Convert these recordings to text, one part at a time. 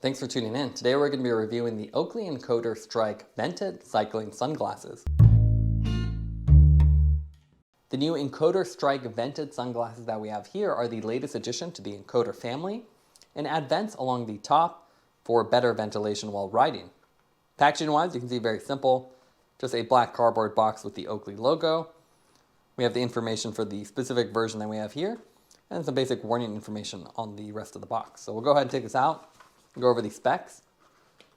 Thanks for tuning in. Today we're going to be reviewing the Oakley Encoder Strike Vented cycling sunglasses. The new Encoder Strike Vented sunglasses that we have here are the latest addition to the Encoder family and add vents along the top for better ventilation while riding. Packaging wise, you can see very simple, just a black cardboard box with the Oakley logo. We have the information for the specific version that we have here and some basic warning information on the rest of the box. So we'll go ahead and take this out. Go over the specs.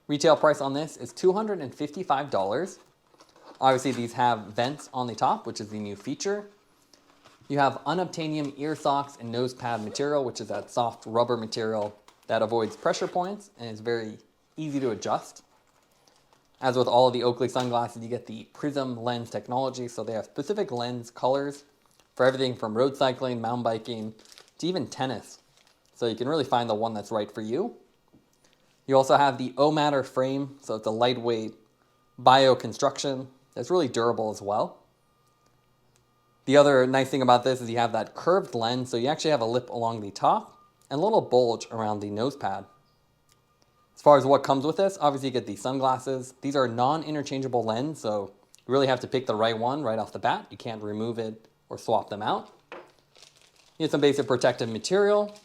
Retail price on this is $255. Obviously these have vents on the top, which is the new feature. You have unobtainium ear socks and nose pad material, which is that soft rubber material that avoids pressure points and is very easy to adjust. As with all of the Oakley sunglasses, you get the Prizm Lens Technology, so they have specific lens colors for everything from road cycling, mountain biking, to even tennis. So you can really find the one that's right for you. You also have the O-Matter frame, so it's a lightweight bio construction that's really durable as well. The other nice thing about this is you have that curved lens, so you actually have a lip along the top and a little bulge around the nose pad. As far as what comes with this, obviously you get the sunglasses. These are non-interchangeable lens, so you really have to pick the right one right off the bat. You can't remove it or swap them out. You get some basic protective material,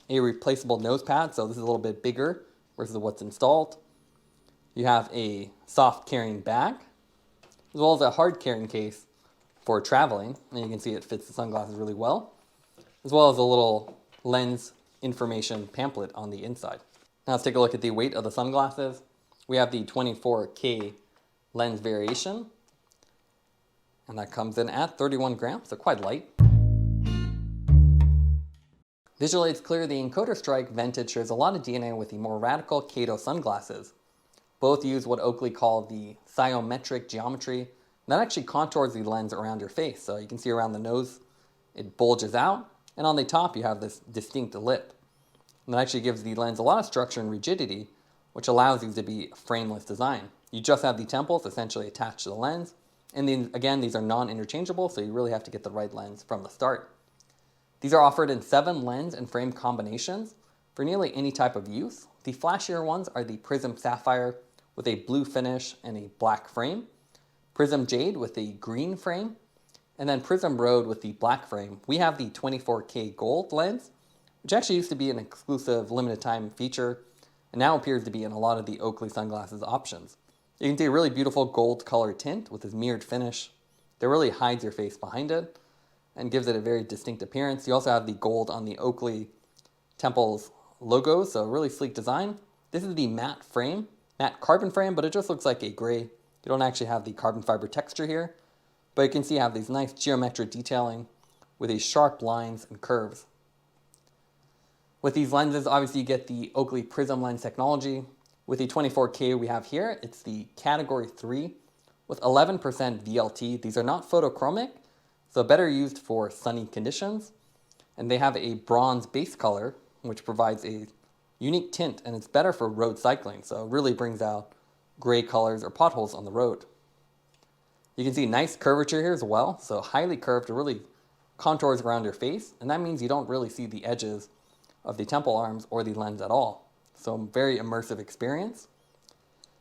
a replaceable nose pad, so this is a little bit bigger versus what's installed. You have a soft carrying bag, as well as a hard carrying case for traveling. And you can see it fits the sunglasses really well, as well as a little lens information pamphlet on the inside. Now let's take a look at the weight of the sunglasses. We have the 24K lens variation, and that comes in at 31 grams, so quite light. Visually, it's clear the Encoder Strike Vented shares a lot of DNA with the more radical Kato sunglasses. Both use what Oakley call the physiometric geometry, and that actually contours the lens around your face. So you can see around the nose, it bulges out, and on the top you have this distinct lip. And that actually gives the lens a lot of structure and rigidity, which allows these to be a frameless design. You just have the temples essentially attached to the lens, and then again, these are non-interchangeable, so you really have to get the right lens from the start. These are offered in 7 lens and frame combinations for nearly any type of use. The flashier ones are the Prizm Sapphire with a blue finish and a black frame, Prizm Jade with a green frame, and then Prizm Road with the black frame. We have the 24K gold lens, which actually used to be an exclusive limited time feature and now appears to be in a lot of the Oakley sunglasses options. You can see a really beautiful gold color tint with this mirrored finish that really hides your face behind it and gives it a very distinct appearance. You also have the gold on the Oakley temples logo, so a really sleek design. This is the matte frame, matte carbon frame, but it just looks like a gray. You don't actually have the carbon fiber texture here, but you can see you have these nice geometric detailing with these sharp lines and curves. With these lenses, obviously you get the Oakley Prizm Lens Technology. With the 24K we have here, it's the category 3 with 11% VLT. These are not photochromic, so better used for sunny conditions. And they have a bronze base color, which provides a unique tint, and it's better for road cycling, so it really brings out gray colors or potholes on the road. You can see nice curvature here as well, so highly curved, it really contours around your face, and that means you don't really see the edges of the temple arms or the lens at all. So very immersive experience.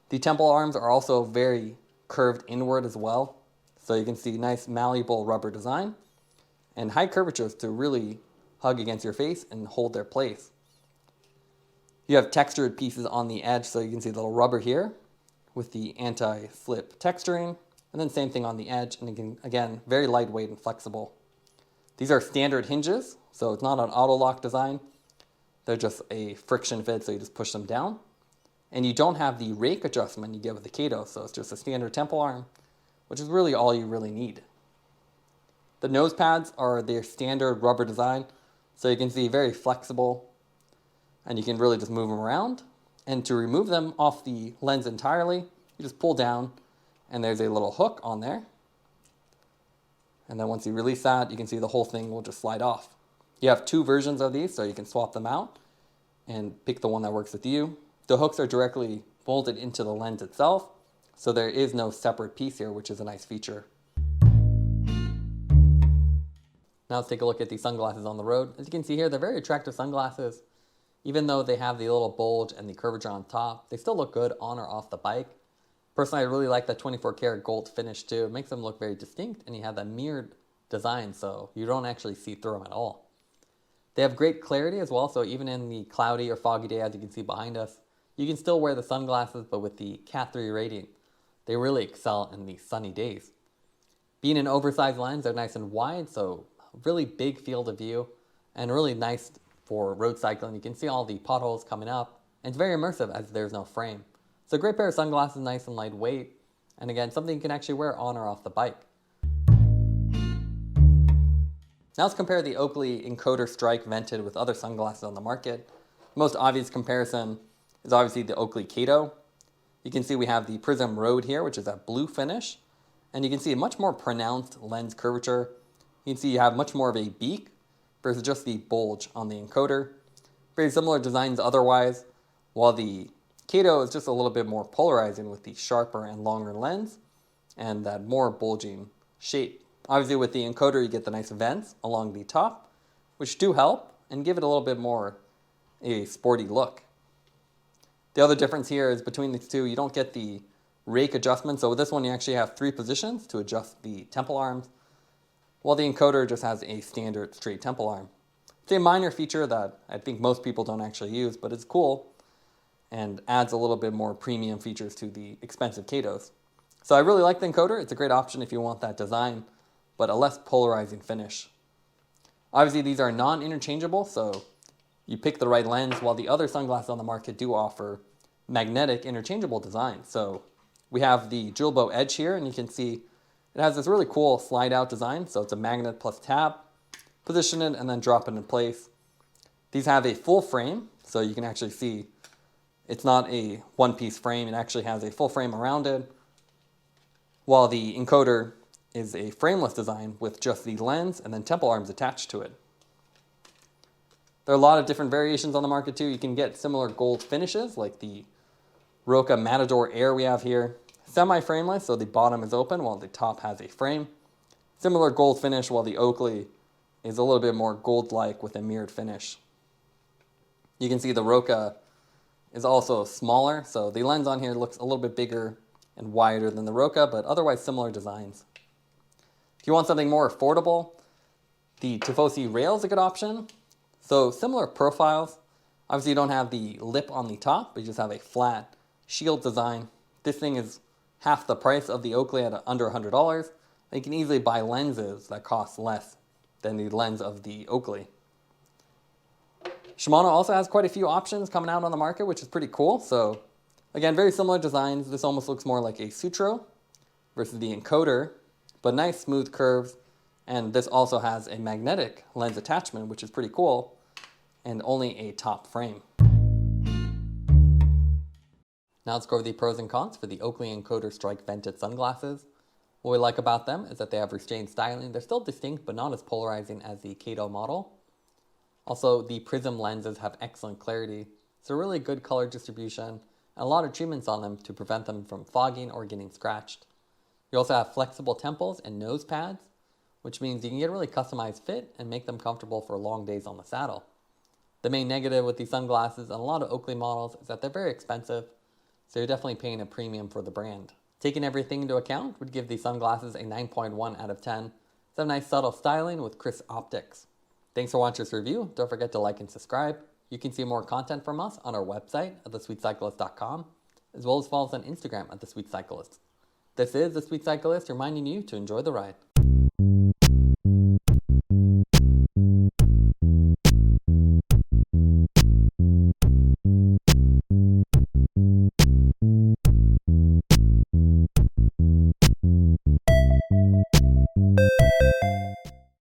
The temple arms are also very curved inward as well. So you can see nice malleable rubber design and high curvatures to really hug against your face and hold their place. You have textured pieces on the edge, so you can see the little rubber here with the anti-slip texturing, and then same thing on the edge, and again, very lightweight and flexible. These are standard hinges, so it's not an auto lock design. They're just a friction fit, so you just push them down. And you don't have the rake adjustment you get with the Kato, so it's just a standard temple arm, which is really all you really need. The nose pads are their standard rubber design, so you can see very flexible, and you can really just move them around. And to remove them off the lens entirely, you just pull down, and there's a little hook on there. And then once you release that, you can see the whole thing will just slide off. You have 2 versions of these, so you can swap them out and pick the one that works with you. The hooks are directly bolted into the lens itself, so there is no separate piece here, which is a nice feature. Now let's take a look at these sunglasses on the road. As you can see here, they're very attractive sunglasses. Even though they have the little bulge and the curvature on top, they still look good on or off the bike. Personally, I really like that 24 karat gold finish too. It makes them look very distinct, and you have that mirrored design, so you don't actually see through them at all. They have great clarity as well, so even in the cloudy or foggy day, as you can see behind us, you can still wear the sunglasses, but with the Cat 3 rating, they really excel in the sunny days. Being an oversized lens, they're nice and wide, so really big field of view, and really nice for road cycling. You can see all the potholes coming up, and it's very immersive as there's no frame. So a great pair of sunglasses, nice and lightweight, and again, something you can actually wear on or off the bike. Now let's compare the Oakley Encoder Strike Vented with other sunglasses on the market. The most obvious comparison is obviously the Oakley Kato. You can see we have the Prizm Road here, which is that blue finish, and you can see a much more pronounced lens curvature. You can see you have much more of a beak versus just the bulge on the encoder. Very similar designs otherwise, while the Kato is just a little bit more polarizing with the sharper and longer lens and that more bulging shape. Obviously with the encoder you get the nice vents along the top, which do help and give it a little bit more a sporty look. The other difference here is between these two, you don't get the rake adjustment. So with this one you actually have 3 positions to adjust the temple arms, while the encoder just has a standard straight temple arm. It's a minor feature that I think most people don't actually use, but it's cool and adds a little bit more premium features to the expensive Katos. So I really like the encoder. It's a great option if you want that design, but a less polarizing finish. Obviously these are non-interchangeable, so you pick the right lens, while the other sunglasses on the market do offer magnetic interchangeable designs. So we have the jewel bow edge here, and you can see it has this really cool slide out design. So it's a magnet plus tab, position it and then drop it in place. These have a full frame, so you can actually see it's not a one-piece frame. It actually has a full frame around it, while the encoder is a frameless design with just the lens and then temple arms attached to it. There are a lot of different variations on the market too. You can get similar gold finishes like the Roca Matador Air we have here. Semi-frameless, so the bottom is open while the top has a frame. Similar gold finish, while the Oakley is a little bit more gold-like with a mirrored finish. You can see the Roca is also smaller, so the lens on here looks a little bit bigger and wider than the Roca, but otherwise similar designs. If you want something more affordable, the Tifosi Rail is a good option. So similar profiles. Obviously you don't have the lip on the top, but you just have a flat shield design. This thing is half the price of the Oakley at under $100. You can easily buy lenses that cost less than the lens of the Oakley. Shimano also has quite a few options coming out on the market, which is pretty cool. So again, very similar designs. This almost looks more like a Sutro versus the encoder, but nice smooth curves. And this also has a magnetic lens attachment, which is pretty cool, and only a top frame. Now let's go over the pros and cons for the Oakley Encoder Strike Vented sunglasses. What we like about them is that they have restrained styling. They're still distinct, but not as polarizing as the Kato model. Also, the Prizm lenses have excellent clarity, so really good color distribution, and a lot of treatments on them to prevent them from fogging or getting scratched. You also have flexible temples and nose pads, which means you can get a really customized fit and make them comfortable for long days on the saddle. The main negative with these sunglasses and a lot of Oakley models is that they're very expensive, so you're definitely paying a premium for the brand. Taking everything into account would give these sunglasses a 9.1 out of 10. It's a nice subtle styling with crisp optics. Thanks for watching this review. Don't forget to like and subscribe. You can see more content from us on our website at thesweetcyclist.com, as well as follow us on Instagram at thesweetcyclist. This is The Sweet Cyclist reminding you to enjoy the ride.